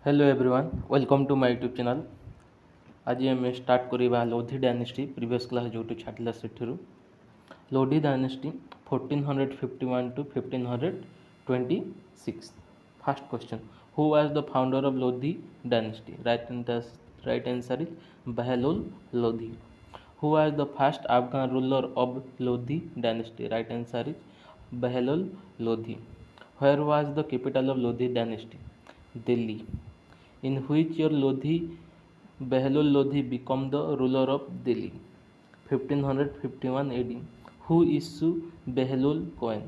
Hello everyone welcome to my YouTube channel. आज I'm start करवा Lodhi dynasty previous class जो छाड़ा से Lodhi dynasty 1451 to 1526। First question, who was the founder of Lodhi dynasty? Right answer is Bahlol Lodhi. Who was the first Afghan ruler of Lodhi dynasty? Right answer is Bahlol Lodhi. Where was the capital of Lodhi dynasty? Delhi. In which year Behlul Lodhi became the ruler of Delhi? 1551 AD. Who issued Behlul coin?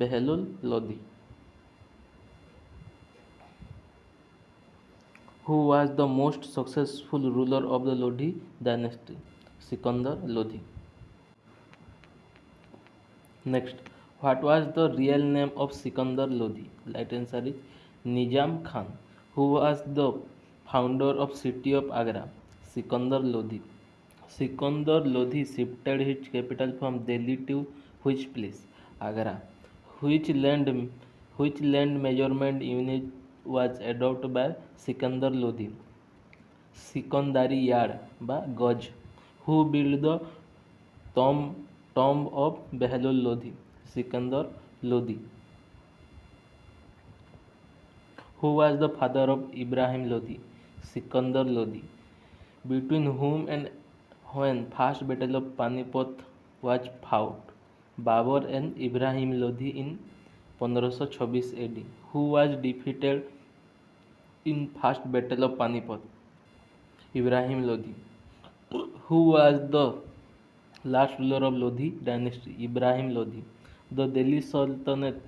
Behlul Lodhi. Who was the most successful ruler of the Lodhi dynasty? Sikandar Lodhi. Next, what was the real name of Sikandar Lodhi? Right answer is Nizam Khan. Who was the founder of city of Agra? Sikandar Lodhi. Sikandar Lodhi shifted his capital from Delhi to which place? Agra. Which land which land measurement unit was adopted by Sikandar Lodhi? Sikandari yard by Gaj. Who built the tomb of Behlul Lodhi? Sikandar Lodhi. Who was the father of Ibrahim Lodhi? Sikandar Lodhi. Between whom and when first battle of Panipat was fought? Babur and Ibrahim Lodhi in 1526 AD. Who was defeated in first battle of Panipat? Ibrahim Lodhi. Who was the last ruler of Lodhi dynasty? Ibrahim Lodhi. The Delhi Sultanate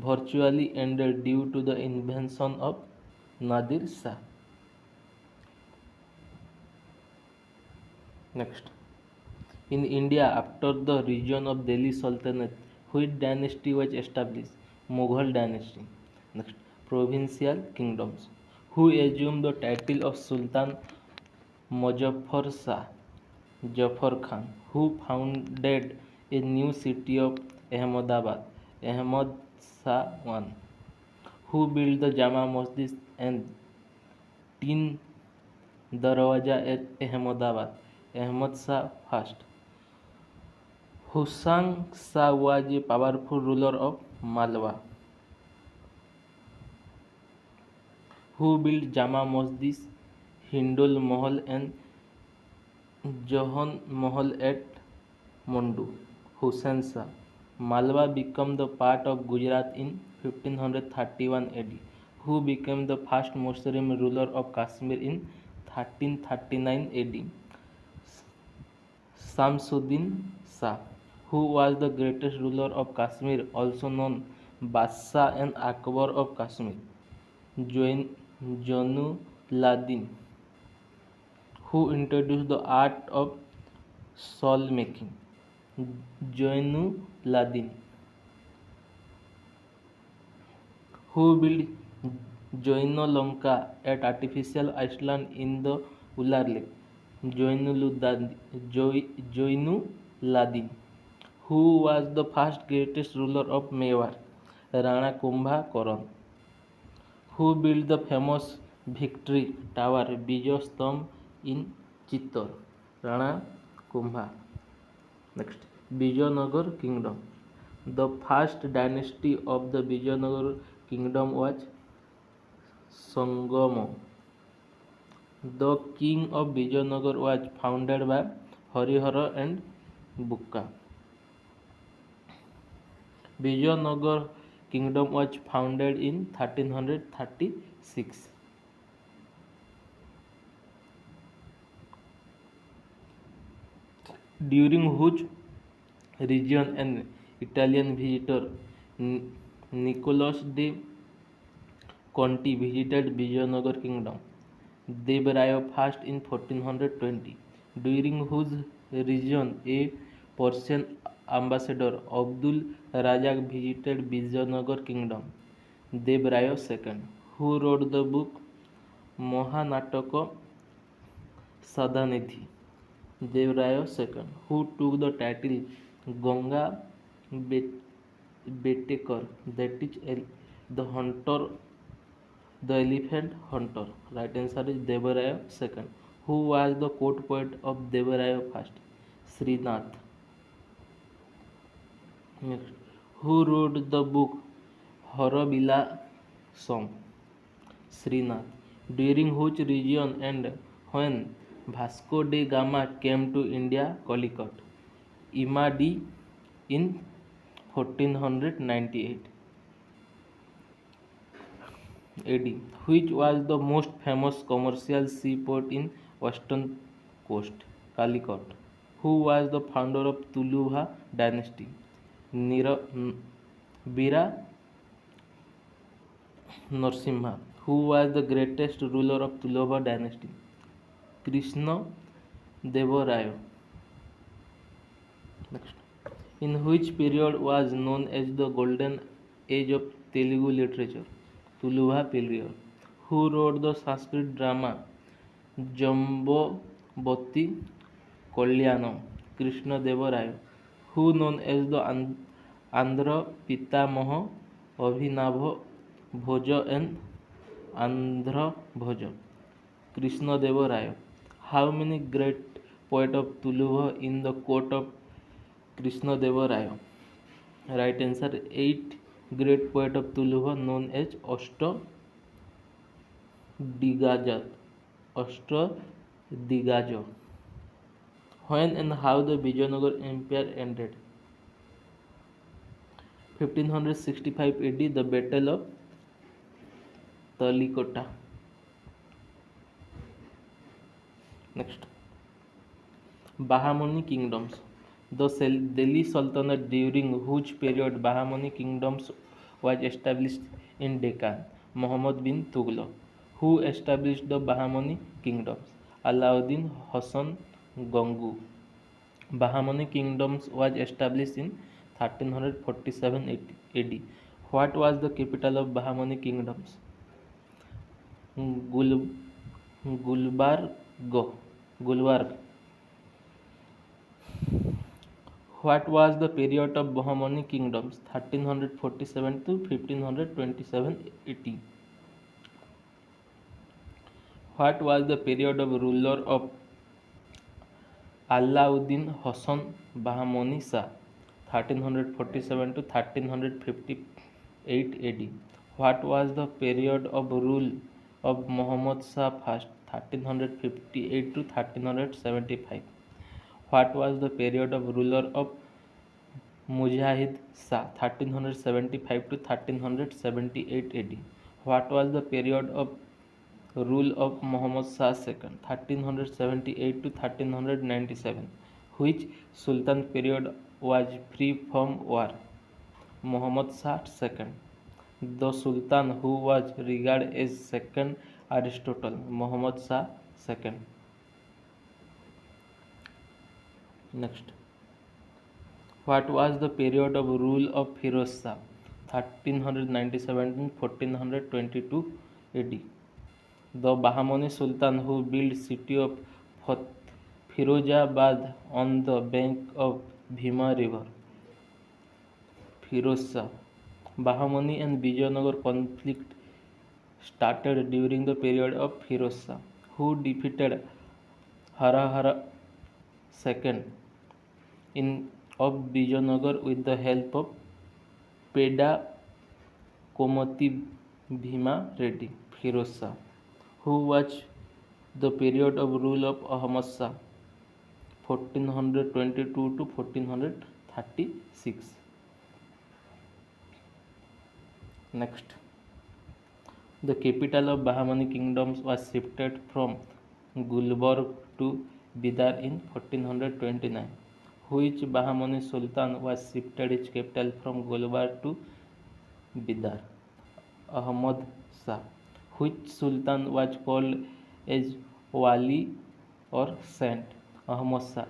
virtually ended due to the invention of Nadir Shah. Next, in India, after the region of Delhi Sultanate, which dynasty was established? Mughal dynasty. Next, provincial kingdoms. Who assumed the title of Sultan Muzaffar Shah? Jafar Khan. Who founded a new city of Ahmedabad? Ahmad Shah I. Who built the Jama Masjid and Tin Darwaja at Ahmedabad? Ahmad Shah I. Hussain Shah was a powerful ruler of Malwa. Who built Jama Masjid, Hindul Mahal and Jahan Mahal at Mandu? Hussain Shah. Malwa became the part of Gujarat in 1531 AD. Who became the first Muslim ruler of Kashmir in 1339 AD? Shamsuddin Shah. Who was the greatest ruler of Kashmir, also known Badshah and Akbar of Kashmir? Jainuladin. Who introduced the art of shawl making? Jainuladin. Who built Jainalanka, at artificial island in the Ular Lake? Jainuladin. Who was the first greatest ruler of Mewar? Rana Kumbha Karan. Who built the famous victory tower Bijay Stambh in Chittor? Rana Kumbha. Next, Vijayanagar Kingdom. The first dynasty of the Vijayanagar Kingdom was Sangama. The king of Vijayanagar was founded by Harihara and Bukka. Vijayanagar Kingdom was founded in 1336. During which region an Italian visitor Nicholas de Conti visited Vijayanagar Kingdom? Devraya first in 1420. During whose region a Persian ambassador Abdul Razak visited Vijayanagar Kingdom? Devraya II. Who wrote the book Mahanataka Sadhanidhi? Devraya II. Who took the title Ganga Betekar, that is the hunter The Elephant Hunter. Right answer is Devaraya second. Who was the court poet of Devaraya first? Srinath. Next. Who wrote the book Horabila Song? Srinath. During which region and when Vasco da Gama came to India, Calicut? Imadi in 1498 AD. Which was the most famous commercial seaport in western coast? Calicut. Who was the founder of Tuluva dynasty? Nira, Bira Narasimha. Who was the greatest ruler of Tuluva dynasty? Krishna Devaraya. Next. In which period was known as the golden age of Telugu literature? Tuluva period. Who wrote the Sanskrit drama Jambavati Kalyanam? Krishna Devaraya. Who known as the Andhra Pitamaha Abhinava Bhoja and Andhra Bhoja? Krishna Devaraya. How many great poets of Tuluva in the court of Krishna Devaraya? Right answer 8 great poet of Tuluva known as Digaja. Digaja. When and how the Vijayanagar Empire ended? 1565 AD, the Battle of Talikota. Next. Bahamani kingdoms. The Delhi Sultanate during which period Bahamani kingdoms was established in Deccan? Muhammad bin Tughlaq. Who established the Bahamani kingdoms? Alauddin Hasan Gangu. Bahamani kingdoms was established in 1347 AD. What was the capital of Bahamani kingdoms? Gul- Gulbarg. What was the period of Bahamani kingdoms? 1347 to 1527 AD. What was the period of ruler of Alauddin Hasan Bahamani Shah? 1347 to 1358 AD. What was the period of rule of Muhammad Shah I? 1358 to 1375. What was the period of ruler of Mujahid Shah? 1375 to 1378 AD. What was the period of rule of Muhammad Shah II? 1378 to 1397. Which Sultan period was free from war? Muhammad Shah II. The Sultan who was regarded as second Aristotle? Muhammad Shah II. Next. What was the period of rule of Firoz Shah? 1397 to 1422 AD. The Bahamani Sultan who built city of Firozabad on the bank of Bhima river? Firoz Shah. Bahamani and Vijayanagar conflict started during the period of Firoz Shah, who defeated Harahara II in of Vijayanagar with the help of Peda Komati Bhima Reddy. Firoz Shah. Who was the period of rule of Ahmad Shah? 1422 to 1436. Next. The capital of Bahamani kingdoms was shifted from Gulbarg to Bidar in 1429. Which Bahamani Sultan was shifted his capital from Gulbarg to Bidar? Ahmad Shah. Which Sultan was called as Wali or Saint? Ahmad Shah,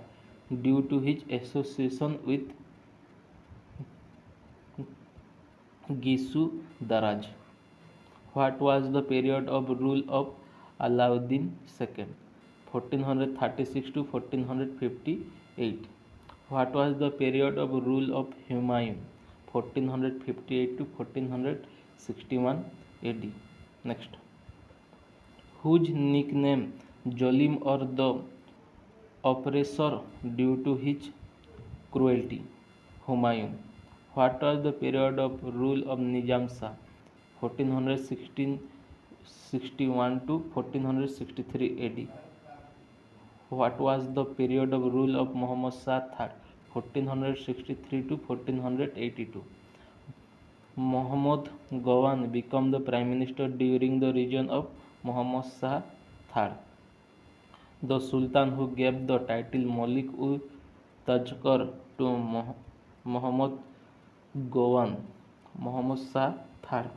due to his association with Gisu Daraj. What was the period of rule of Alauddin II? 1436 to 1458. What was the period of rule of Humayun? 1458 to 1461 AD. Next. whose nickname Jolim or the oppressor due to his cruelty. Humayun. What was the period of rule of Nizam Shah? 1461 to 1463 AD. What was the period of rule of Muhammad Shah III? 1463 to 1482. Muhammad Gawan became the prime minister during the reign of Muhammad Shah III. The Sultan who gave the title Malik-ul-Tajkar to Muhammad Gawan, Muhammad Shah III.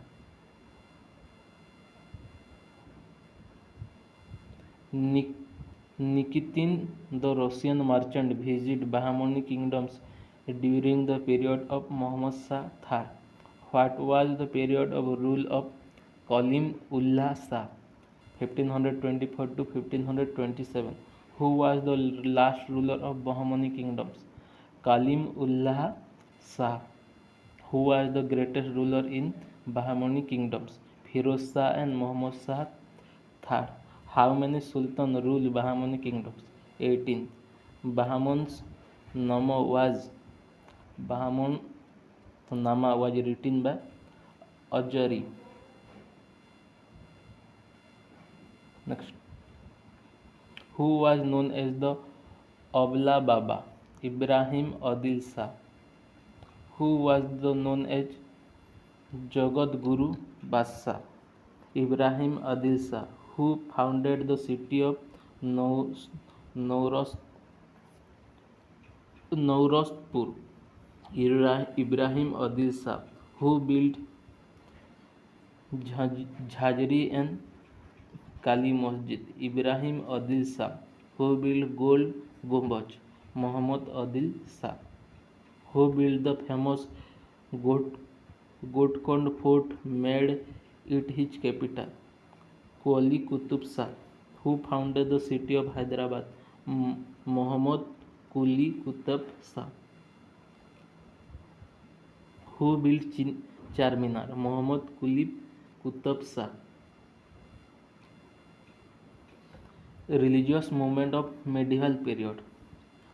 Nikitin, the Russian merchant, visited Bahmani kingdoms during the period of Muhammad Shah III. What was the period of rule of Kalim Ullah Shah? 1524 to 1527. Who was the last ruler of Bahmani kingdoms? Kalim Ullah Shah. Who was the greatest ruler in Bahmani kingdoms? Firoz Shah and Muhammad Shah III. How many sultans ruled Bahmani kingdoms? 18. Bahman's Nama was Bahman Nama was written by Ajari. Next. Who was known as the Abla Baba? Ibrahim Adil Shah. Who was known as Jagat Guru Badshah? Ibrahim Adil Shah. Who founded the city of Nauros, Naurozpur? Ibrahim Adil Shah. Who built Jhajri and Kali Masjid? Ibrahim Adil Shah. Who built Gold Gumbaz? Muhammad Adil Shah. Who built the famous Got- Golconda Fort, made it his capital? Quli Qutub Shah. Who founded the city of Hyderabad? Muhammad Quli Qutub Shah. Who built Charminar? Muhammad Quli Qutub Shah. Religious movement of medieval period.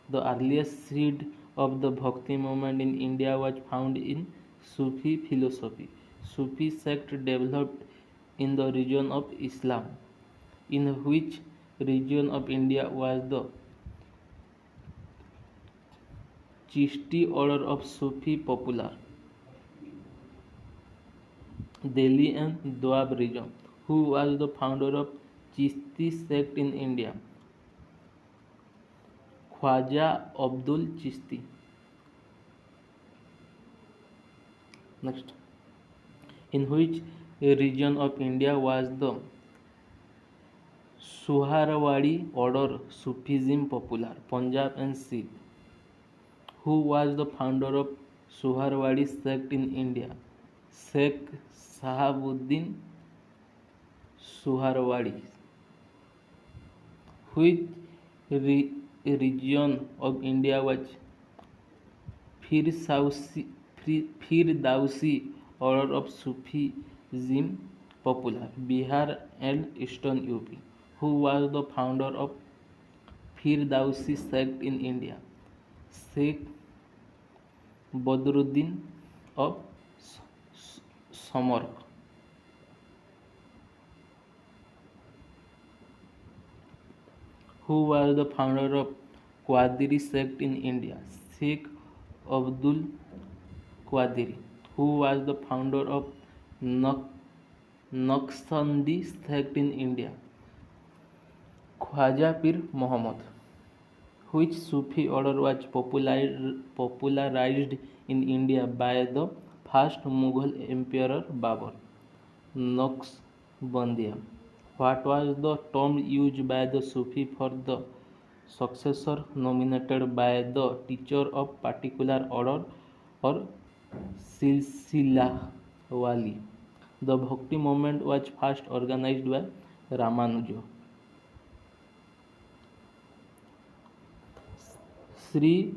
The earliest seed of the Bhakti movement in India was found in Sufi philosophy. Sufi sect developed in the region of Islam. In which region of India was the Chishti order of Sufi popular? Delhi and Doab region. Who was the founder of Chishti sect in India? Khwaja Abdul Chishti. Next. In which region of India was the Suharawadi order Sufism popular? Punjab and Sindh. Who was the founder of Suharawadi sect in India? Sheikh Sahabuddin Suharawadi. Which region of India was Firdausi order of Sufism popular? Bihar and Eastern UP. Who was the founder of Firdausi sect in India? Sheikh Badruddin of Samarkand. Who was the founder of Qadiri sect in India? Sheikh Abdul Qadiri. Who was the founder of Naqshbandi sect in India? Khwaja Pir Muhammad. Which Sufi order was popularized in India by the first Mughal emperor Babur? Naqshbandiya. What was the term used by the Sufi for the successor nominated by the teacher of particular order or silsila wali? The Bhakti movement was first organized by Ramanuja. Sri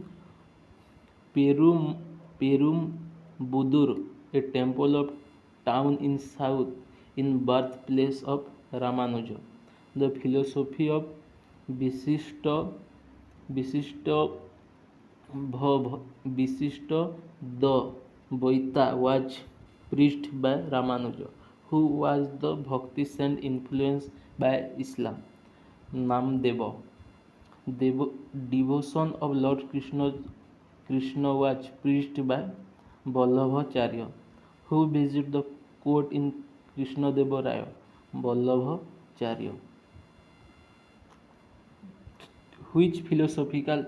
Perumbudur, a temple of town in south, in birthplace of Ramanuja. The philosophy of Visishta Visishta Visishta Dvaita was preached by Ramanuja, who was the Bhakti saint influenced by Islam. Namdeva devotion of Lord Krishna was preached by Vallabhacharya, who visited the court in Krishnadeva Raya. Vallabhacharya. Which philosophical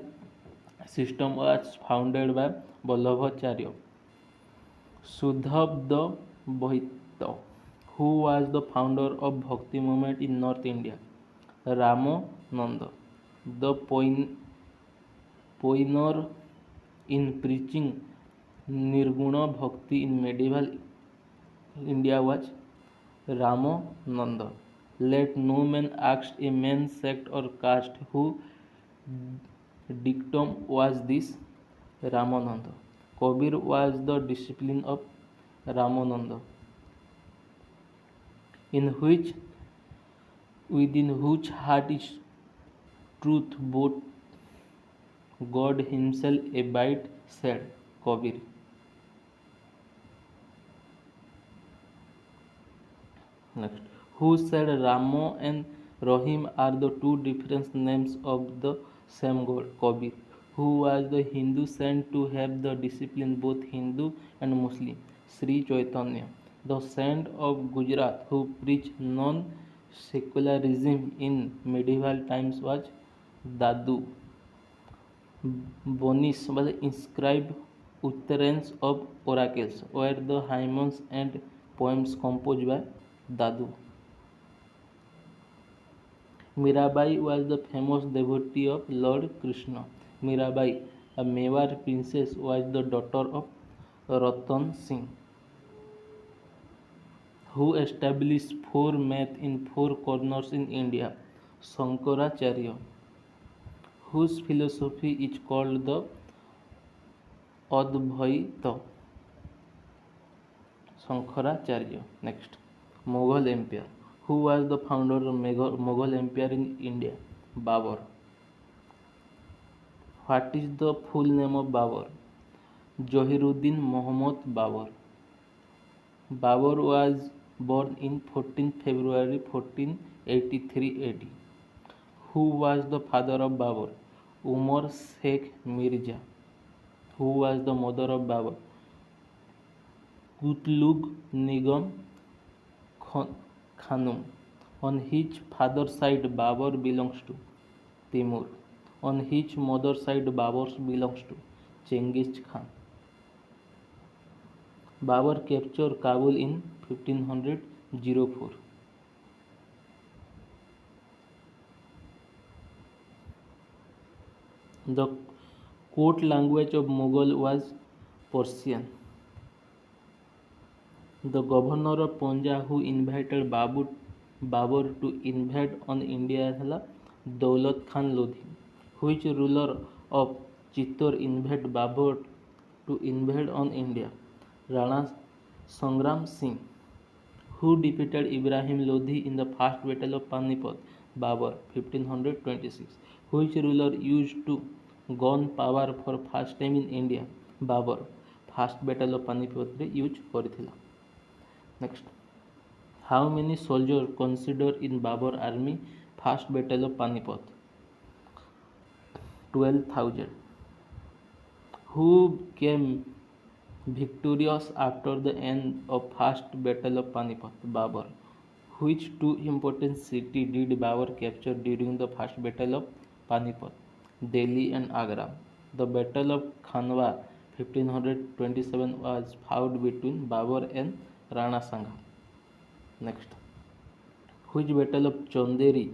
system was founded by Vallabhacharya? Sudhabda Vaita, who was the founder of Bhakti movement in North India. Ramananda, the pioneer in preaching Nirguna Bhakti in medieval India was Ramananda. Let no man ask a man sect or caste who dictum was this Ramananda. Kabir was the disciple of Ramananda, in which within whose heart is truth, both God Himself abide, said Kabir. Next, who said Ramo and Rahim are the two different names of the same God? Kabir, who was the Hindu saint to have the discipline both Hindu and Muslim. Sri Chaitanya, the saint of Gujarat who preached non-secularism in medieval times, was Dadu. Bonies was inscribed utterance of oracles, were the hymns and poems composed by Dadu. Mirabai was the famous devotee of Lord Krishna. Mirabai, a Mewar princess, was the daughter of Ratan Singh, who established four math in four corners in India. Shankaracharya, whose philosophy is called the Advaita. Shankaracharya. Next, Mughal Empire. Who was the founder of Mughal Empire in India? Babur. What is the full name of Babur? Zahiruddin Muhammad Babur. Babur was born in 14 February 1483 AD. Who was the father of Babur? Umar Sheikh Mirza. Who was the mother of Babur? Kutlug Nigam Khanum. On his father's side, Babur belongs to Timur. On his mother's side, Babur belongs to Genghis Khan. Babur captured Kabul in 1504. The court language of Mughal was Persian. The governor of Punjab who invited Babur to invade on India was Daulat Khan Lodhi. Which ruler of Chittor invited Babur to invade on India? Rana Sangram Singh. Who defeated Ibrahim Lodhi in the first battle of Panipat? Babur, 1526. Which ruler used to gun power for first time in India? Babur. First battle of Panipat रे use କରିଥିଲା. Next, how many soldiers considered in Babur army first battle of Panipat? 12,000. Who came victorious after the end of first battle of Panipat? Babur. Which two important cities did Babur capture during the first battle of Panipat? Delhi and Agra. The battle of Khanwa 1527 was fought between Babur and Rana Sangha. Next, which battle of Chanderi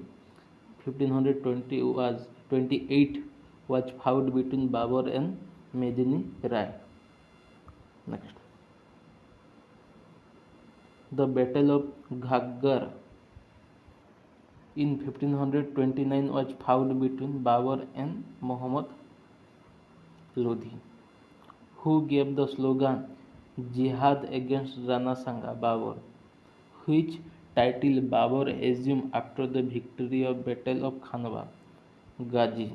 1528 was fought between Babur and Medini Rai. Next, the battle of Ghaggar in 1529 was fought between Babur and Muhammad Lodhi. Who gave the slogan Jihad against Rana Sangha? Babur. Which Title Babur assumed after the victory of Battle of Khanwa, Ghazi.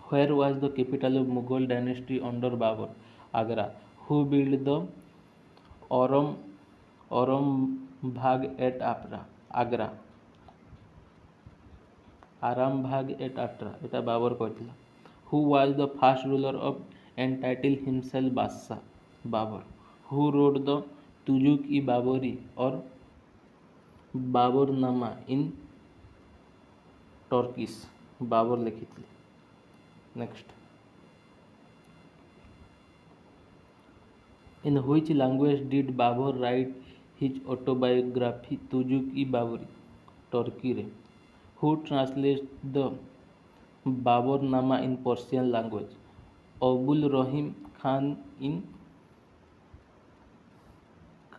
Where was the capital of Mughal dynasty under Babur? Agra. Who built the Auram Auram at Agra? Arambagh at Atra. এটা বাবর করেছিল. Who was the first ruler of entitled himself Badshah? Babur. Who wrote the Tujuk-i-Baburi or Baburnama in Turkish? Babur লিখেছিল. Next. In which language did Babur write his autobiography Tujuk-i-Baburi? Turkey रे. Who translates the Baburnama in Persian language? Abul Rahim Khan in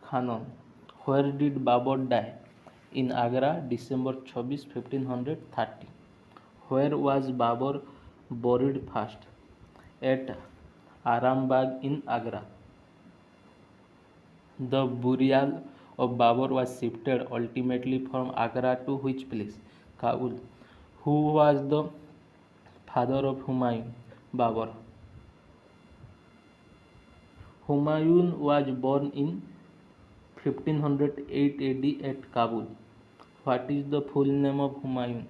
Khanon. Where did Babur die? In Agra, December 26, 1530. Where was Babur buried first? At Arambagh in Agra. The burial of Babur was shifted ultimately from Agra to which place? Kabul. Who was the father of Humayun? Babur. Humayun was born in 1508 AD at Kabul. What is the full name of Humayun?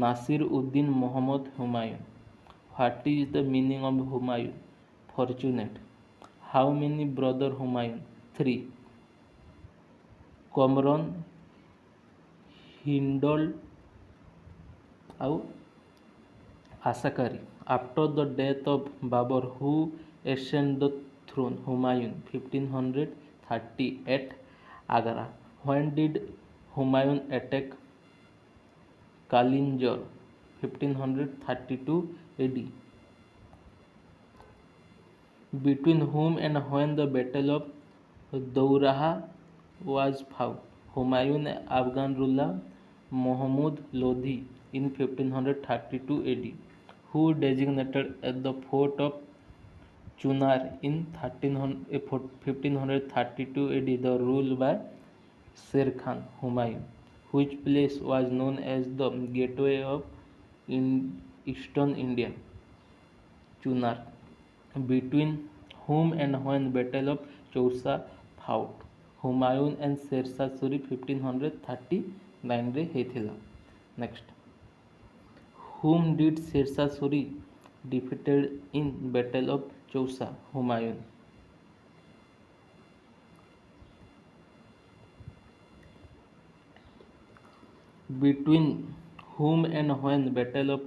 Nasir Uddin Muhammad Humayun. What is the meaning of Humayun? Fortunate. How many brothers Humayun? 3. Kamran, Hindol and Asakari. After the death of Babur, who ascended the throne? Humayun, 1530 at Agra. When did Humayun attack Kalinjar? 1532 AD. Between whom and when the Battle of Dauraha was fought? Humayun and Afghan ruler Mahmud Lodhi in 1532 AD. Who designated at the fort of Chunar in 1532 AD the rule by Sher Khan? Humayun. Which place was known as the gateway of Eastern India? Chunar. Between whom and when Battle of Chausa fought? Humayun and Sher Suri 1539 रे ହେଇଥିଲା. Next. Whom did Sher Suri defeated in Battle of Chausa? Humayun. Between whom and when Battle of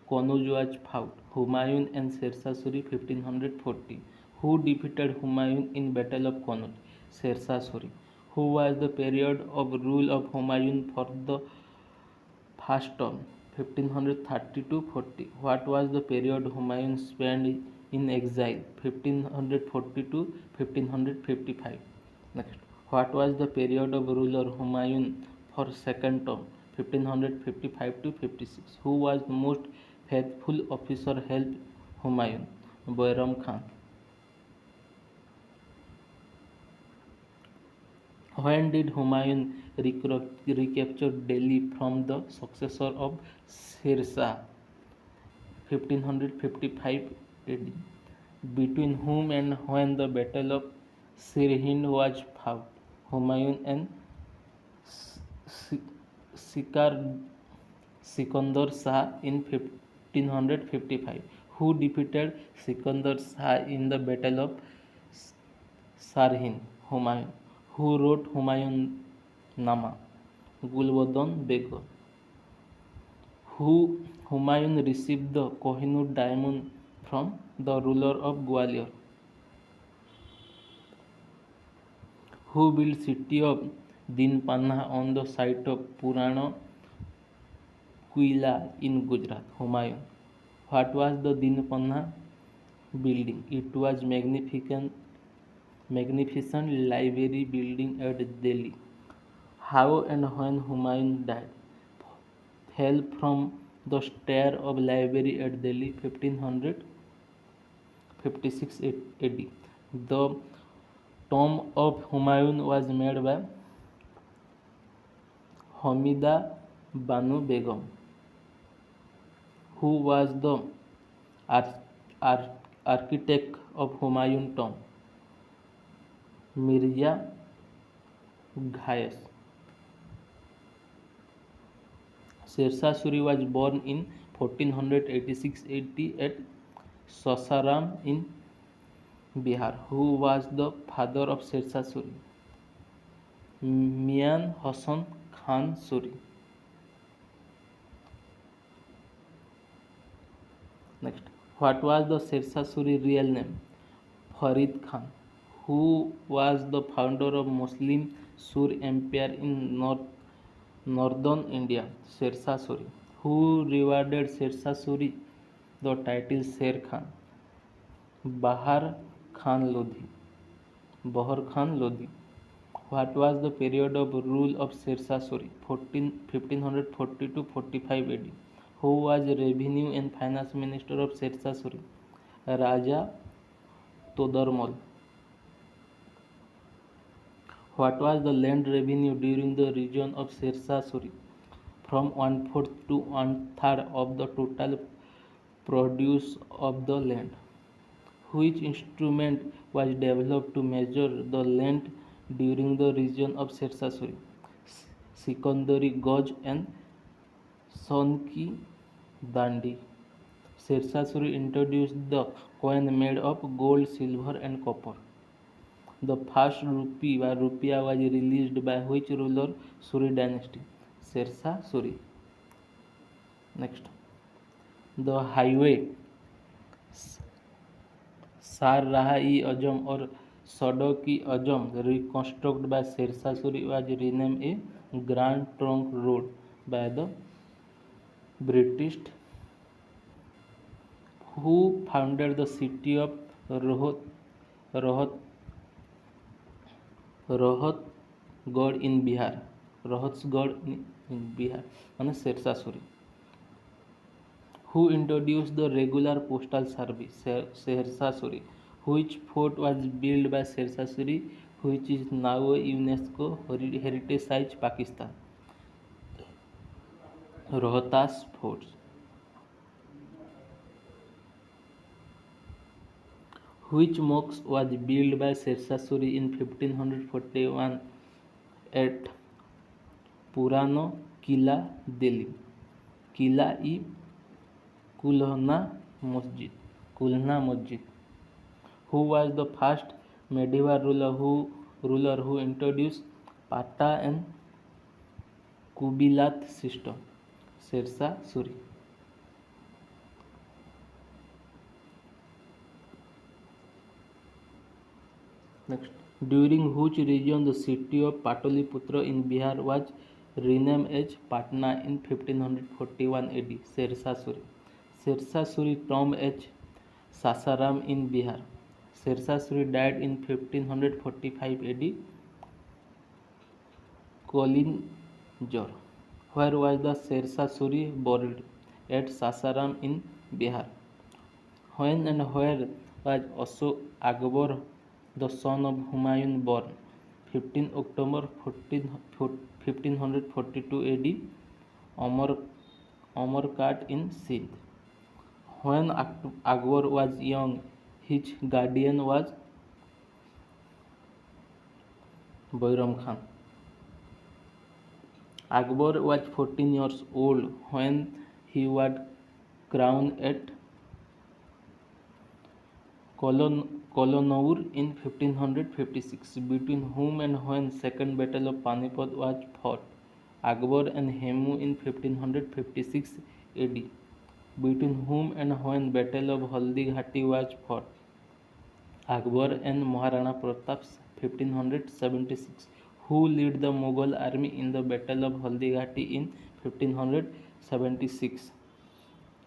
Kannauj was fought? Humayun and Sher Suri 1540. Who defeated Humayun in Battle of Kannauj? Sher Suri. Who was the period of rule of Humayun for the first term? 1530-40. What was the period Humayun spent in exile? 1540-1555. Next. What was the period of ruler Humayun for second term? 1555-56. Who was the most faithful officer helped Humayun? Bairam Khan. When did Humayun recapture Delhi from the successor of Sher Shah? 1555 AD. Between whom and when the Battle of Sirhind was fought? Humayun and Sikandar Shah in 1555. Who defeated Sikandar Shah in the Battle of Sirhind? Humayun. Who wrote Humayun Nama? Gulbadan Begum. Humayun received the Kohinoor diamond from the ruler of Gwalior? Who built city of Dinpanna on the site of Purana Quilla in Gujarat? Humayun. What was the Dinpanna building? It was magnificent library building at Delhi. How and when Humayun died? Fell from the stair of library at Delhi 1556 AD. The Tomb of Humayun was made by Hamida Banu Begum, who was the ar- ar- architect of Humayun tomb. Mirza Ghayas. Shershah Suri was born in 1486-80 at Sasaram in Bihar, who was the father of Shershah Suri. Mian Hasan Khan Suri. Next, what was the Shershah Suri real name? Farid Khan, who was the founder of Muslim Sur Empire in northern India. Shershah Suri, who rewarded Shershah Suri the title Sher Khan. Bahar Khan Lodi. Bahar Khan Lodi. What was the period of rule of Shershah Suri? 1540 to 45 AD. Who was revenue and finance minister of Shershah Suri? Raja Todarmal. What was the land revenue during the region of Shershah Suri? From 1/4 to 1/3 of the total produce of the land. Which instrument was developed to measure the land during the region of Shershah Suri? Sikandari gauge and Sonki Dandi. Shershah Suri introduced the coin made of gold, silver, and copper. The first rupee or rupiah was released by which ruler? Suri dynasty. Shershah Suri. Next, the highway Sar Raha Ajam or Sadok Ajam reconstructed by Shershah Suri was renamed a Grand Trunk Road by the British. Who founded the city of Rohat, Rohat, Rohatgarh in Bihar? Rohatgarh in Bihar. And Shershah Suri. Who introduced the regular postal service? Shershah Suri. Which fort was built by Shershah Suri, which is now a UNESCO heritage site, Pakistan? Rohtas Fort. Which mosque was built by Shershah Suri in 1541 at Purano Kila, Delhi? Kila-e Kulhana Masjid. Kulhana Masjid. Who was the first medieval ruler who introduced Pata and Kubilat system? Shershah Suri. Next, during which region the city of Pataliputra in Bihar was renamed as Patna in 1541 AD? Shershah Suri. Shershah Suri tomb at Sasaram in Bihar. Shershah Suri died in 1545 AD. Kolinjor. Where was the Shershah Suri buried? At Sasaram in Bihar. When and where was Ashok Akbar, the son of Humayun, born? 15 October 1542 AD. Amar, Amarkat in Sindh. When Akbar was young, his guardian was Bairam Khan. Akbar was 14 years old when he was crowned at Kolonour in 1556. Between whom and when Second Battle of Panipat was fought? Akbar and Hemu in 1556 AD. Between whom and when Battle of Haldi Ghati was fought? Akbar and Maharana Pratap 1576. Who led the Mughal army in the Battle of Haldi Ghati in 1576?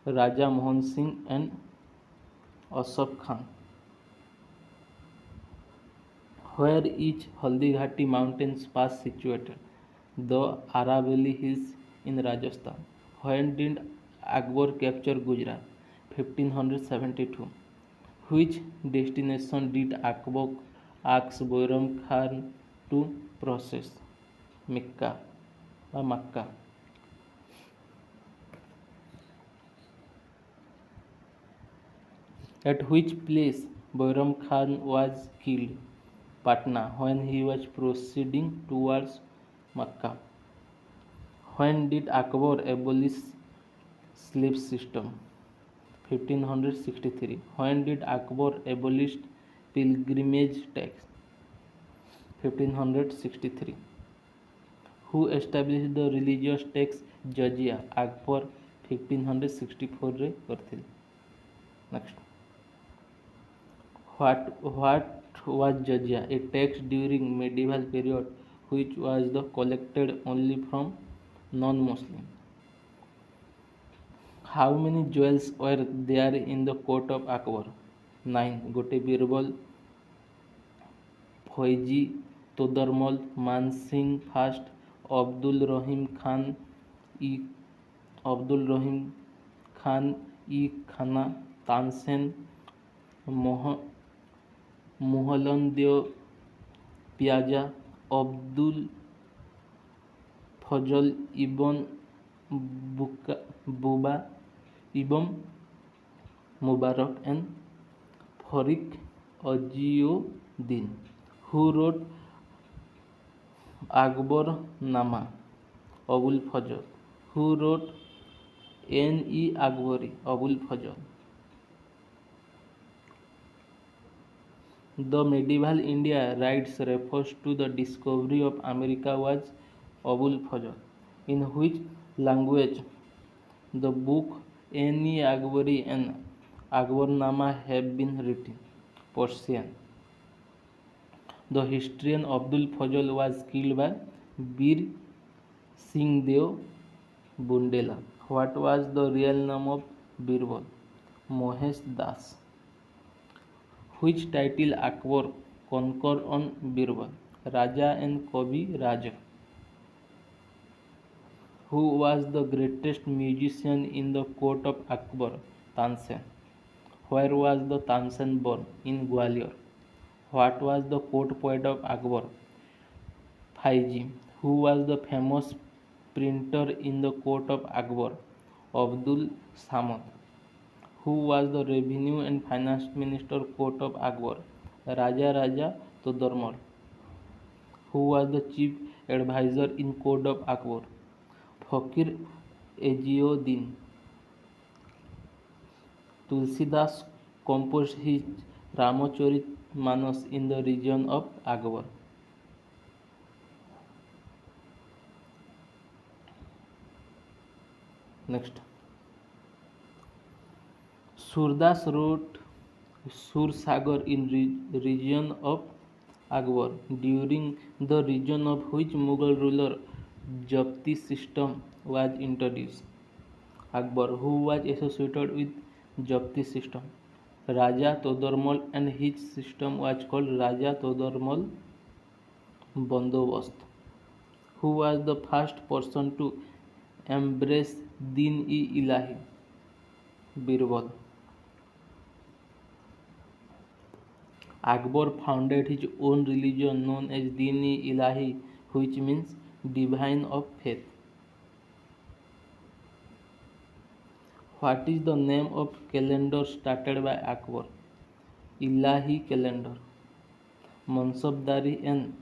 Raja Mohan Singh and Asaf Khan. Where is Haldi Ghati mountains pass situated? The Aravalli Hills in Rajasthan. When did Akbar capture Gujarat? 1572. Which destination did asks Bairam Khan to process Mecca or Makkah. At which place Bairam Khan was killed? Patna, when he was proceeding towards Makkah. When did Akbar abolish slave system? 1563. When did Akbar abolish pilgrimage tax? 1563. Who established the religious tax jizya? Akbar 1564 रे करथिले. Next. What was jizya? A tax during medieval period which was collected only from non-Muslims. How many jewels were there in the court of Akbar? 9. Gote Birbal, Fauji, Todarmal, Man Singh first, Abdul Rahim Khan e Khana, Tansen, Mohanlal Piazza, Abdul Fazl ibn Buba ibn Mubarak, and Farik Aziuddin. Who wrote Akbarnama? Abul Fazl. Who wrote N.E. Akbari? Abul Fazl. The medieval India writes refers to the discovery of America was Abul Fazl. In which language the book N.E. Akbari and Akbarnama have been written? Persian. The historian Abdul Fazl was killed by Bir Singh Deo Bundela. What was the real name of Birbal? Mohesh Das. Which title Akbar conferred on Birbal? Raja and Kavi Raja. Who was the greatest musician in the court of Akbar? Tansen. Where was the Tansen born? In Gwalior. What was the court poet of Akbar? Faizi. Who was the famous printer in the court of Akbar? Abdul Samad. Who was the revenue and finance minister court of Akbar? Raja Todarmal. Who was the chief advisor in court of Akbar? Fakir Aziuddin. Tulsidas composed his Ramacharit Manas in the region of Akbar. Next. Surdas wrote Sursagar in region of Akbar. During the region of which Mughal ruler Japti system was introduced? Akbar. Who was associated with Japti system? Raja Todarmal, and his system was called Raja Todarmal Bandobast. Who was the first person to embrace Din-e-Ilahi? Birbal. Akbar founded his own religion known as Din-e-Ilahi, which means divine of faith. What is the name of calendar started by Akbar? Ilahi calendar. Mansabdari and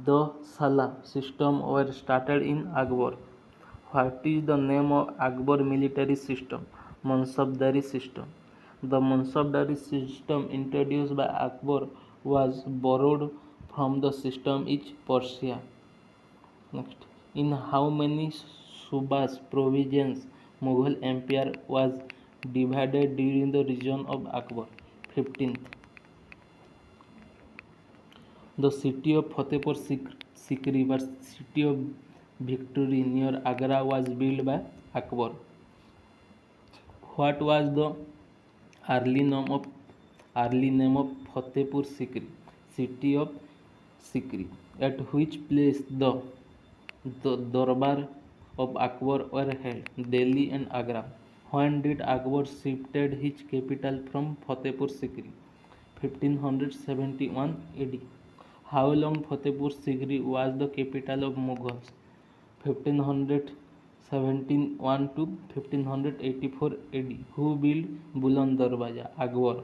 Dasala system were started in Akbar. What is the name of Akbar military system? Mansabdari system. The Mansabdari system introduced by Akbar was borrowed from the system in Persia. Next. In how many subas provinces Mughal Empire was divided during the reign of Akbar? 15th. The city of Fatehpur Sikri, or city of victory near Agra, was built by Akbar. What was the early name of Fatehpur Sikri? City of Sikri. At which place the Darbar of Akbar were held? Delhi and Agra. When did Akbar shifted his capital from Fatehpur Sikri? 1571 AD. How long Fatehpur Sikri was the capital of Mughals? 1571 to 1584 AD. Who built Buland Darwaja? Akbar.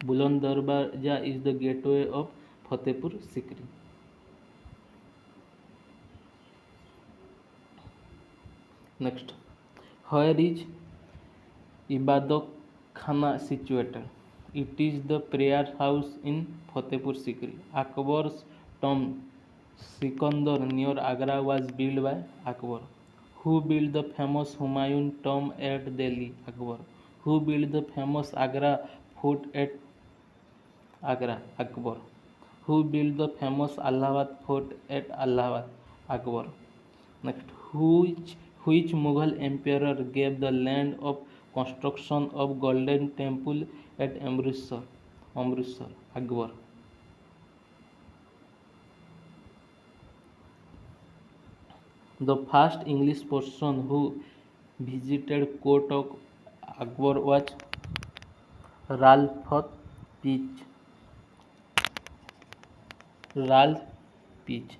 Buland Darwaja is the gateway of Fatehpur Sikri. Next, where is Ibadat Khana situated? It is the prayer house in Fatehpur Sikri. Akbar's tomb Sikandar near Agra was built by Akbar. Who built the famous Humayun tomb at Delhi? Akbar. Who built the famous Agra fort at Agra? Akbar. Who built the famous Allahabad fort at Allahabad? Akbar. Next, which Mughal emperor gave the land of construction of Golden Temple at Amritsar? Amritsar, Akbar. The first English person who visited court of Akbar was Ralph Peach. Ralph Peach.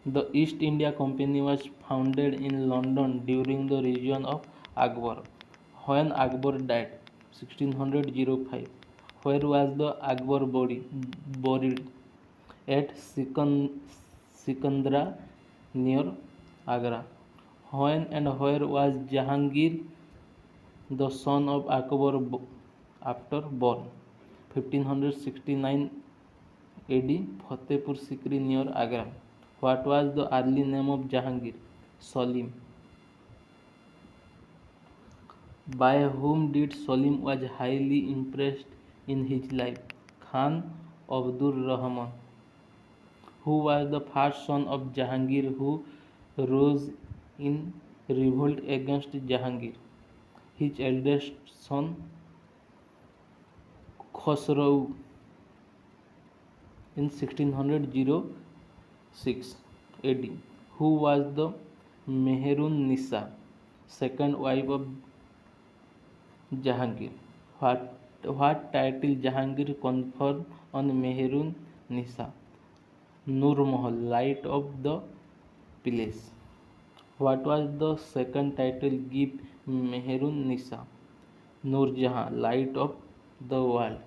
The East India Company was founded in London during the reign of Akbar. When Akbar died, 1605, where was the Akbar body buried? At Sikandra near Agra. When and where was Jahangir, the son of Akbar, after born? 1569 AD, Fatehpur Sikri near Agra. What was the early name of Jahangir? Salim. By whom did Salim was highly impressed in his life? Khan Abdur Rahman. Who was the first son of Jahangir who rose in revolt against Jahangir? His eldest son Khosrau in 1606 AD. Who was the Meherun Nisa, second wife of Jahangir? What title Jahangir conferred on Meherun Nisa? Nur Mahal, light of the palace. What was the second title given Meherun Nisa? Nur Jahan, light of the world.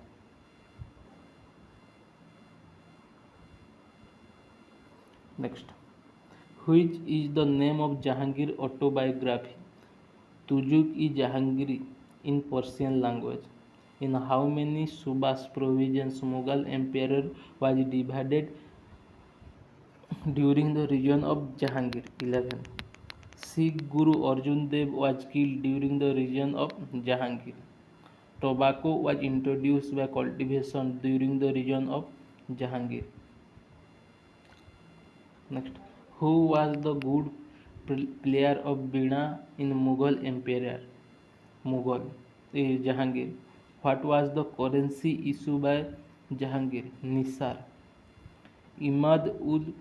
Next, which is the name of Jahangir autobiography? Tujuk-i-Jahangiri in Persian language. In how many subas provisions Mughal emperor was divided during the reign of Jahangir? 11. Sikh Guru Arjun Dev was killed during the reign of Jahangir. Tobacco was introduced by cultivation during the reign of Jahangir. Next, who was the good player of Veena in Mughal Empire? Jahangir. What was the currency issued by Jahangir? Nisar. Imad ud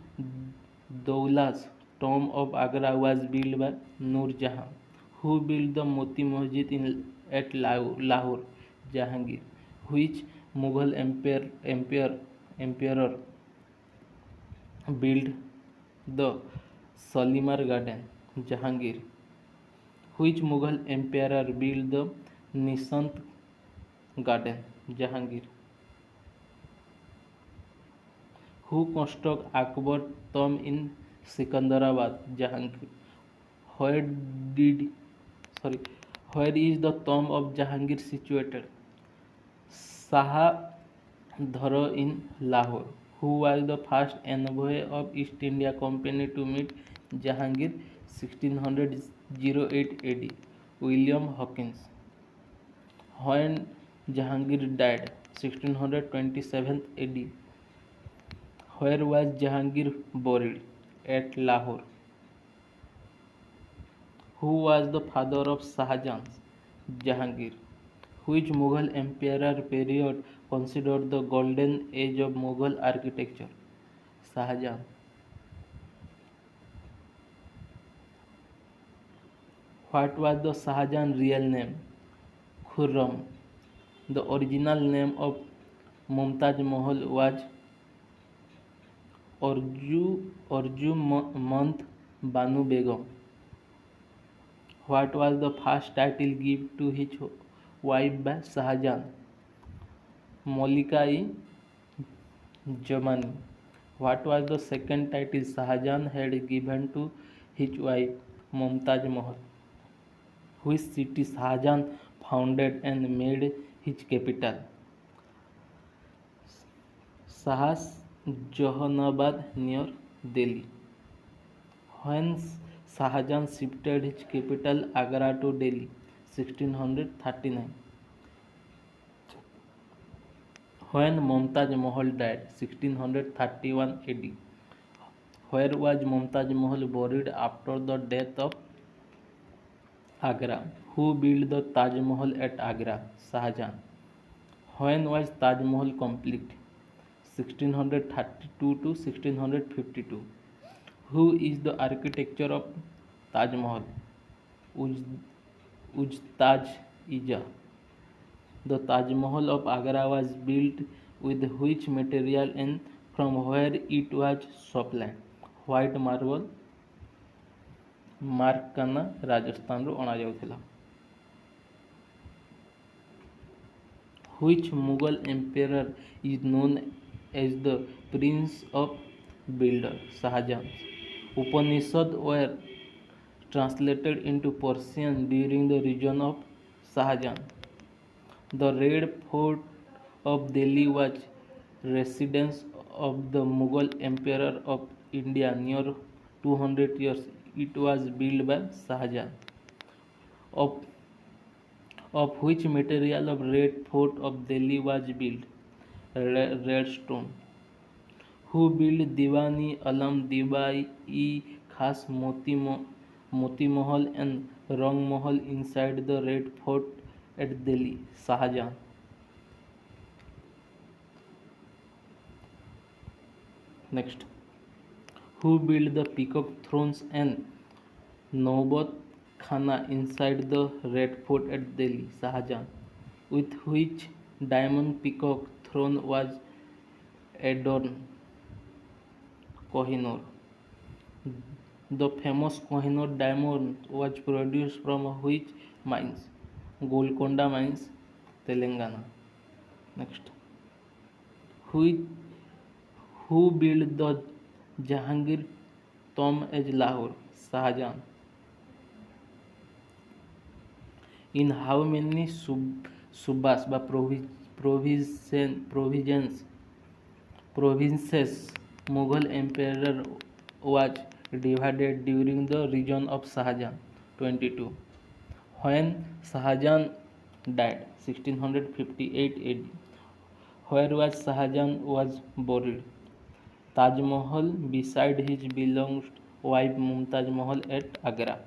Daula's tomb of Agra was built by Nur Jahan. Who built the Moti Masjid at Lahore? Jahangir. Which Mughal emperor built the Shalimar Garden? Jahangir. Which Mughal emperor built the Nishant Garden? Jahangir. Who constructed Akbar tomb in Sikandarabad? Jahangir. Where did where is the tomb of Jahangir situated? Shah Dhara in Lahore. Who was the first envoy of East India Company to meet Jahangir? 1608 AD. William Hawkins. When Jahangir died, 1627 AD. Where was Jahangir buried? At Lahore. Who was the father of Shahjahan? Jahangir. Which Mughal emperor period considered the golden age of Mughal architecture? Shahjahan. What was the Shahjahan real name? Khurram. The original name of Mumtaz Mahal was Arjumand Banu Begum. What was the first title given to his wife by Shahjahan? Malika-i-Zamani. What was the second title Shahjahan had given to his wife Mumtaz Mahal? Which city Shahjahan founded and made his capital? Jahanabad near Delhi. When Shahjahan shifted his capital Agra to Delhi, 1639. When Mumtaz Mahal died, 1631 AD. Where was Mumtaz Mahal buried after the death of Agra? Who built the Taj Mahal at Agra? Shahjahan. When was Taj Mahal complete? 1632 to 1652. Who is the architecture of Taj Mahal? Ujtaj Ija. The Taj Mahal of Agra was built with which material and from where it was supplied? White marble, ମାର୍କାନା ରାଜସ୍ଥାନରୁ ଅଣାଯାଉଥିଲା. Which Mughal emperor is known as the Prince of Builder? Shahjahan. Upanishads were translated into Persian during the reign of Shahjahan. The Red Fort of Delhi was residence of the Mughal Emperor of India near 200 years. It was built by Shahjahan. Of, of which material of Red Fort of Delhi was built? Red stone. Who built Diwani Alam Dibai-e-Khas Moti Mahal and Rang Mahal inside the Red Fort at Delhi? Shahjahan. Next. Who built the Peacock Thrones and Naubat Khana inside the Red Fort at Delhi? Shahjahan. With which diamond peacock throne was adorned? Kohinoor. The famous Kohinoor diamond was produced from which mines? Golconda mines, Telangana. Next. Who, who built the Jahangir tomb at Lahore? Shahjahan. In how many subas বা provinces Mughal emperor was divided during the reign of Shahjahan? 22. When Shahjahan died, 1658 AD. Where was Shahjahan was buried? Taj Mahal beside his beloved wife Mumtaz Mahal at Agra.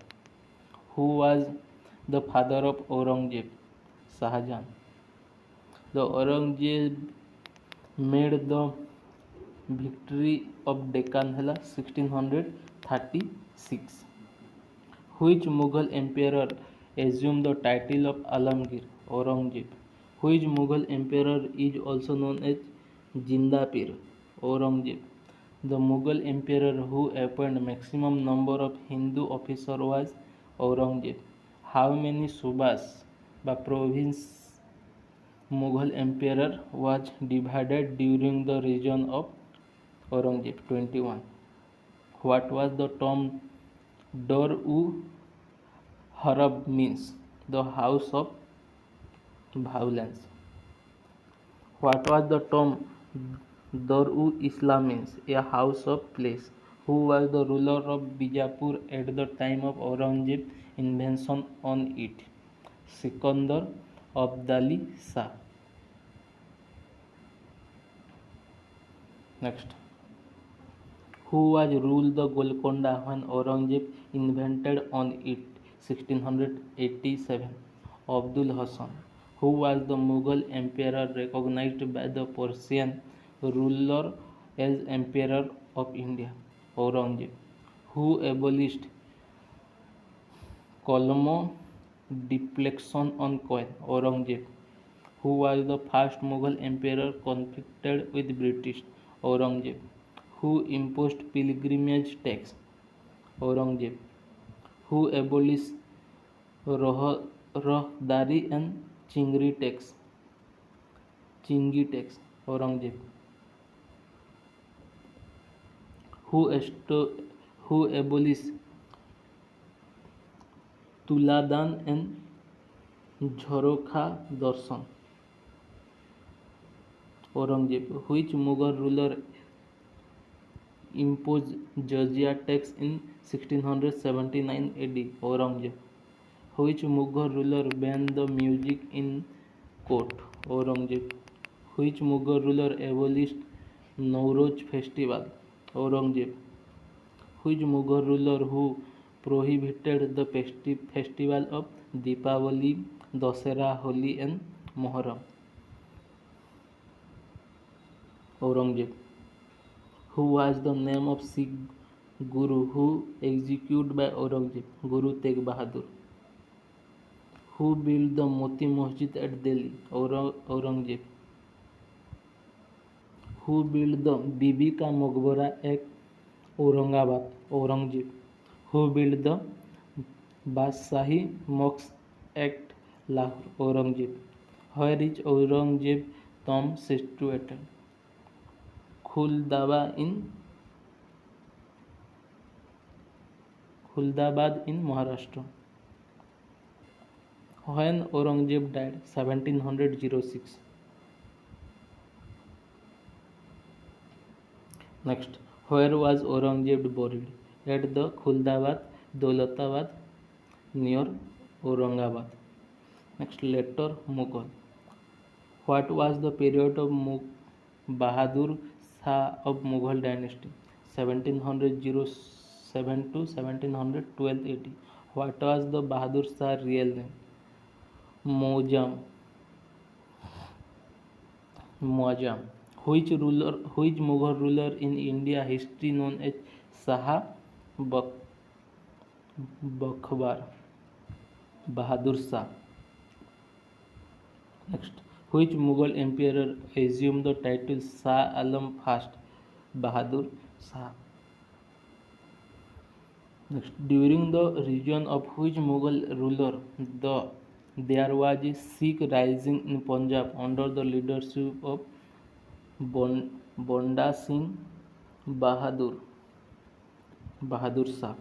Who was the father of Aurangzeb? Shahjahan. The Aurangzeb made the victory of Deccan hela 1636. Which Mughal emperor assumed the title of Alamgir? Aurangzeb. Which Mughal emperor is also known as Jinda Pir? Aurangzeb. The Mughal emperor who appointed maximum number of Hindu officers was Aurangzeb. How many subas by province Mughal emperor was divided during the reign of Aurangzeb? 21. What was the term Dar-u-Harb means? The house of violence. What was the term Dar-u-Islam means? A house of place. Who was the ruler of Bijapur at the time of Aurangzeb's invasion on it? Sikandar Abdali Shah. Next. Who was ruled the Golconda when Aurangzeb invaded on it? 1687. Abdul Hasan. Who was the Mughal emperor recognized by the Persian ruler as Emperor of India? Aurangzeb. Who abolished Colmo deflection on coin. Aurangzeb, who was the first Mughal emperor conflicted with British. Aurangzeb, who imposed pilgrimage tax. Aurangzeb, who abolished Rahdari and Chingi tax. Aurangzeb, who, who abolished Tuladan and Jharokha Darshan. Aurangzeb, which Mughal ruler imposed jizya tax in 1679 AD. Aurangzeb, which Mughal ruler banned the music in court. Aurangzeb, which Mughal ruler abolished Nowruz festival. Aurangzeb, which Mughal ruler who prohibited the festival of Deepavali, Dasera, Holi and Muharram. Aurangzeb, who was the name of Sikh Guru who executed by Aurangzeb, Guru Tegh Bahadur, who built the Moti Masjid at Delhi. Aurangzeb, who built the Bibi Ka Maqbara at Aurangabad. Aurangzeb, who built the Badshahi Mosque at Lahore. Aurangzeb, where is Aurangzeb tomb situated? Khuldabad in Maharashtra. When Aurangzeb died, 1706. Next, where was Aurangzeb buried? At the Khuldabad, Daulatabad, near Aurangabad. Next, later Mughal. What was the period of Bahadur Shah of Mughal dynasty? 1707 to 1712 AD. What was the Bahadur Shah real name? Muazzam. Which Mughal ruler in India history known as Shah Bakhbar? Bahadur Shah. Next, which Mughal emperor assumed the title Shah Alam I? Bahadur Shah. Next, during the reign of which Mughal ruler there was a Sikh rising in Punjab under the leadership of Banda Singh Bahadur Shah?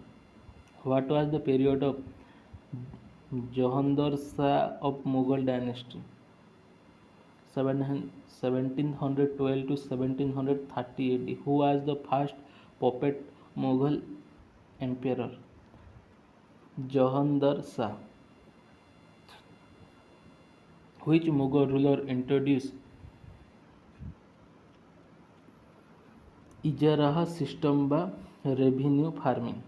What was the period of Jahandar Shah of Mughal dynasty? 1712 to 1730 AD. Who was the first puppet Mughal emperor? Jahandar Shah. Which Mughal ruler introduced Ijaraha system by revenue farming?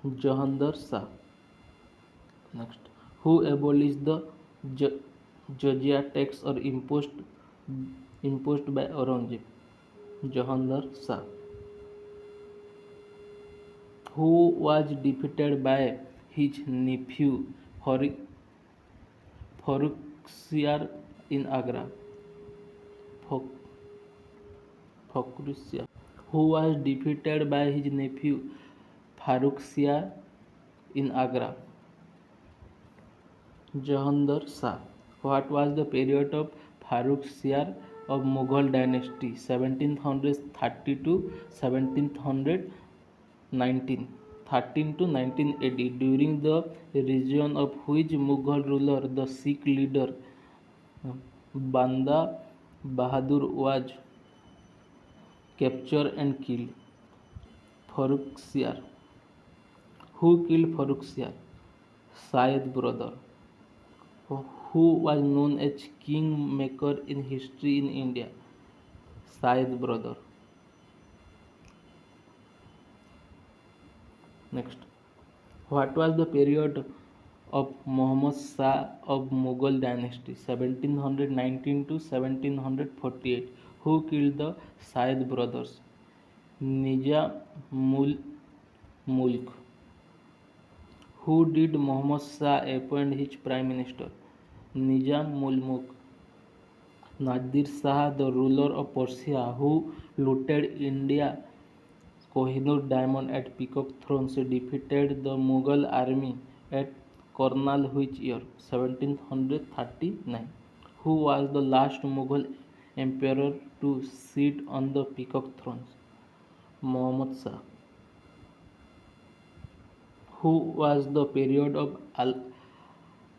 Jahandar Shah. Next, who abolished the jizya tax or imposed by Aurangzeb? Jahandar Shah. Who was defeated by his nephew Farrukhsiyar in Agra? Farrukhsiyar. Who was defeated by his nephew Farrukhsiyar in Agra? Jahandar Shah. What was the period of Farrukhsiyar of Mughal dynasty? 1730 to 1719. 13 to 19 AD. During the reign of which Mughal ruler the Sikh leader Banda Bahadur was captured and killed? Farrukhsiyar. Who killed Farrukhsiyar? Syed brother. Who was known as kingmaker in history in India? Syed brother. Next, what was the period of Muhammad Shah of Mughal dynasty? 1719 to 1748. Who killed the Syed brothers? Nizam Mulk. Who did Muhammad Shah appoint his prime minister? Nizam Mulmuk. Nadir Shah, the ruler of Persia, who looted India Kohinoor diamond at Peacock Thrones, defeated the Mughal army at Karnal which year? 1739. Who was the last Mughal emperor to sit on the Peacock Thrones? Muhammad Shah. Who was the period of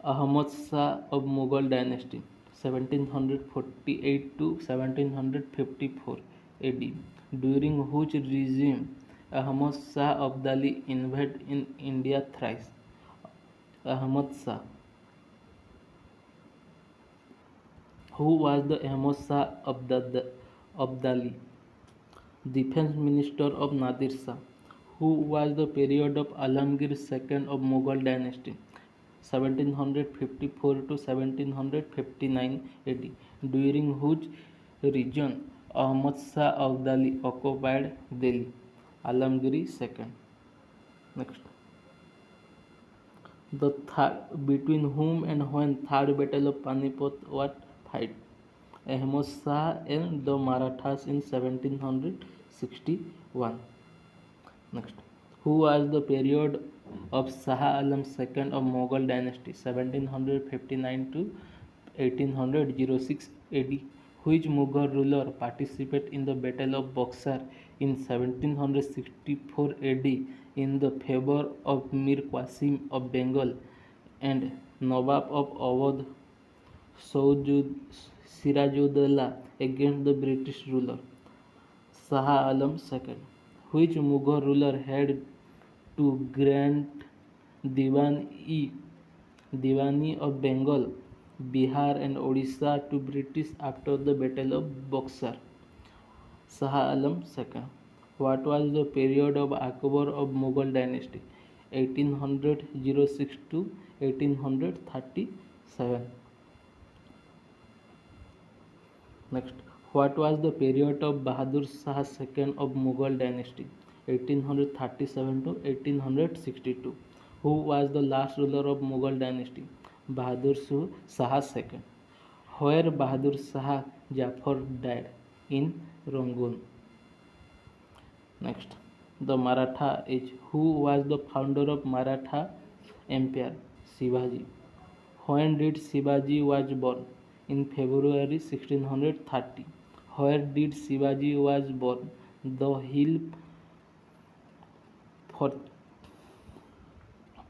Ahmad Shah of Mughal dynasty? 1748 to 1754 AD, during which regime Ahmad Shah Abdali invaded in India thrice. Ahmad Shah. Who was the Ahmad Shah Abdali? Defense Minister of Nadir Shah. Who was the period of Alamgir II of Mughal dynasty? 1754 to 1759 AD, during which region Ahmad Shah Abdali occupied Delhi. Alamgiri II. Next. Between whom and when Third Battle of Panipat was fight? Ahmad Shah and the Marathas in 1761. Next. Who was the period of Shah Alam II of Mughal dynasty 1759 to 1806 AD? Which Mughal ruler participated in the Battle of Buxar in 1764 AD in the favor of Mir Qasim of Bengal and Nawab of Awadh Sirajuddaulah against the British ruler Shah Alam II? Which Mughal ruler had to grant Diwani of Bengal, Bihar and Odisha to British after the Battle of Buxar? Shah Alam II. What was the period of Akbar of Mughal dynasty? 1806 to 1837. Next. What was the period of Bahadur Shah II of Mughal dynasty? 1837 to 1862. Who was the last ruler of Mughal dynasty? Bahadur Shah II. Where Bahadur Shah Jafar died? In Rangoon. Next. The Maratha Age. Who was the founder of Maratha Empire? Shivaji. When did Shivaji was born? In February 1630. Where did Shivaji was born? The hill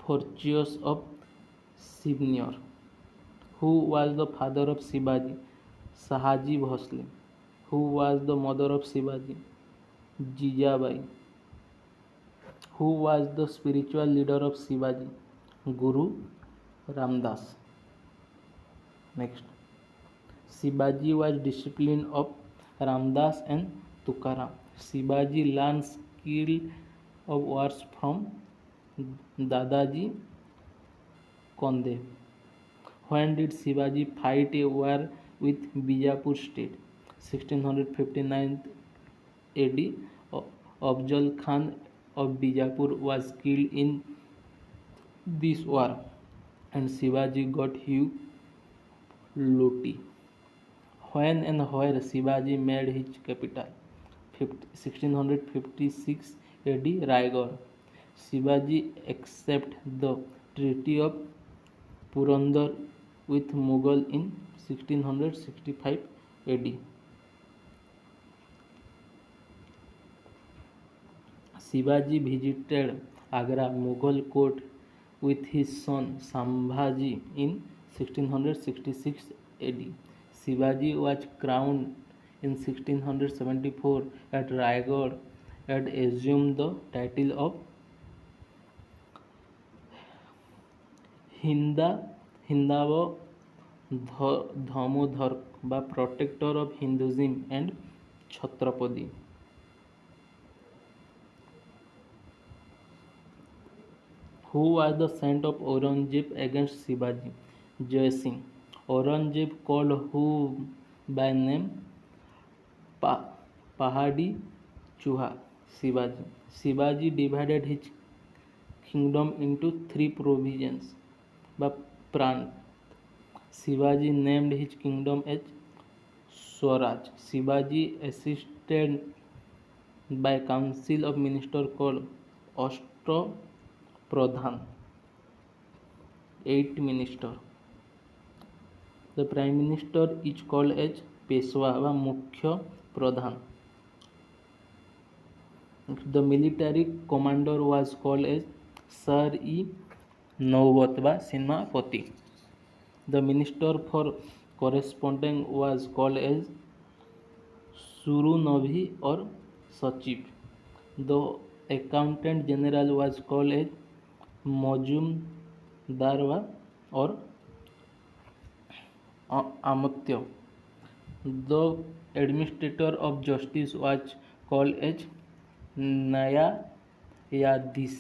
fortress of Shivnir. Who was the father of Shivaji? Shahaji Bhosle. Who was the mother of Shivaji? Jijabai. Who was the spiritual leader of Shivaji? Guru Ramdas. Next. Shivaji was disciple of Ramdas and Tukaram. Shivaji learned skill of wars from Dadaji Kondev. When did Shivaji fight a war with Bijapur state? 1659 AD. Afzal Khan of Bijapur was killed in this war and Shivaji got huge looty. When and where Shivaji made his capital? 1656 AD. Raigad. Shivaji accepted the Treaty of Purandar with Mughal in 1665 AD. Shivaji visited Agra Mughal court with his son Sambhaji in 1666 AD. Shivaji was crowned in 1674 at Raigad and assumed the title of Hindava Dhamodhar by protector of Hinduism and Chhatrapati. Who was the saint of Aurangzeb against Shivaji? Jai Singh. Aurangzeb called who by name? Pahadi Chuha. Shivaji. Shivaji divided his kingdom into three provinces by Prant. Shivaji named his kingdom as Swaraj. Shivaji assisted by council of ministers called Ashtapradhan, 8 minister. The prime minister is called as Peshwa व मुख्य प्रधान. The military commander was called as Sar-e-Nawbat व सेनापति. The minister for correspondence was called as Surunavi or Sachiv. The accountant general was called as Majumdar or Amatya. The administrator of justice was called as Nyayadhish.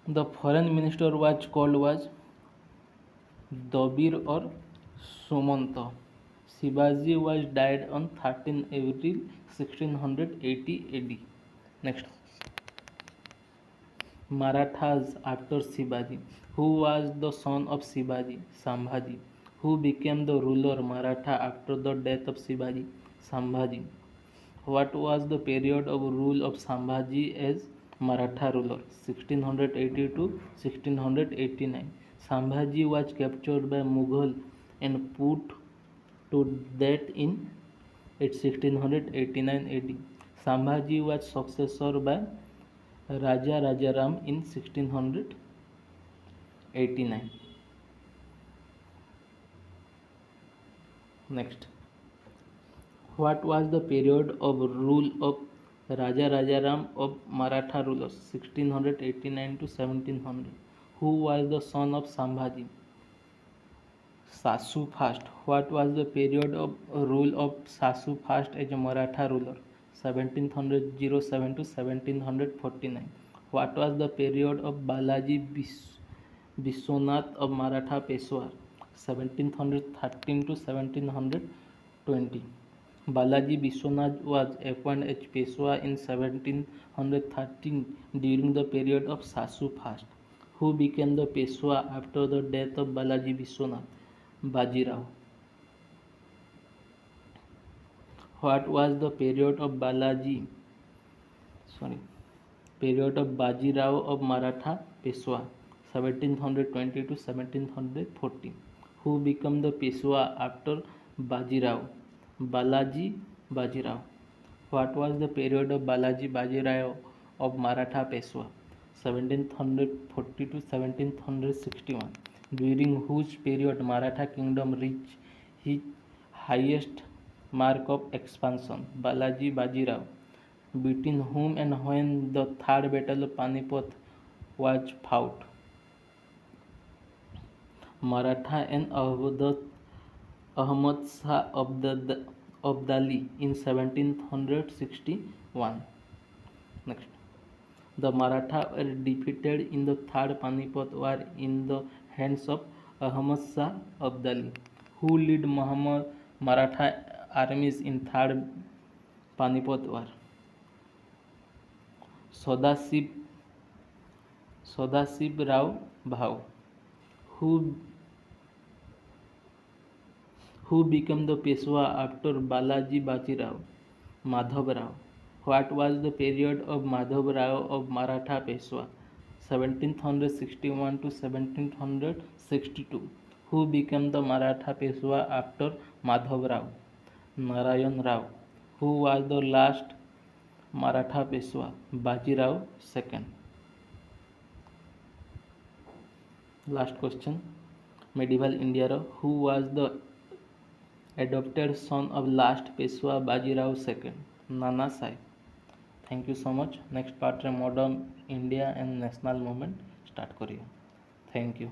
The foreign minister was called was Dabir or Sumanta. Shivaji was died on 13 April 1680 AD. Next. Marathas after Shivaji. Who was the son of Shivaji? Sambhaji. Who became the ruler Maratha after the death of Shivaji? Sambhaji. What was the period of rule of Sambhaji as Maratha ruler? 1680 to 1689. Sambhaji was captured by Mughal and put to death in 1689 AD. Sambhaji was successor by Raja Rajaram in 1689. Next. What was the period of rule of Raja Rajaram of Maratha rulers 1689 to 1700? Who was the son of Sambhaji? Sasu Fast. What was the period of rule of Sasu Fast as a Maratha ruler 1707 to 1749? What was the period of Balaji Biswanath of Maratha Peshwa 1713 to 1720? Balaji Biswanath was appointed as Peshwa in 1713 during the period of Sasu Fast. Who became the Peshwa after the death of Balaji Biswanath? Bajirao. What was the period of Bajirao of Maratha Peshwa 1720 to 1740? Who became the Peshwa after Bajirao? Balaji Bajirao. What was the period of Balaji Bajirao of Maratha Peshwa 1740 to 1761? During whose period Maratha kingdom reached its highest mark of expansion? Balaji Bajirao. Between whom and when the third battle of Panipat was fought? Maratha and Ahmad Shah Abdali in 1761. Next. The Maratha were defeated in the third Panipat war in the hands of Ahmad Shah Abdali. Who led Maratha armies in third Panipat war? Sadashiv Rao Bhau. Who became the Peshwa after Balaji Bajirao? Madhav Rao. What was the period of Madhav Rao of Maratha Peshwa 1761 to 1762? Who became the Maratha Peshwa after Madhav Rao? Narayan Rao. Who was the last Maratha Peshwa? Bajirao II. Last question. Medieval India. Who was the adopted son of last Peshwa Bajirao II? Nana Sahib. Thank you so much. Next part रे modern India and national movement start करिए. Thank you.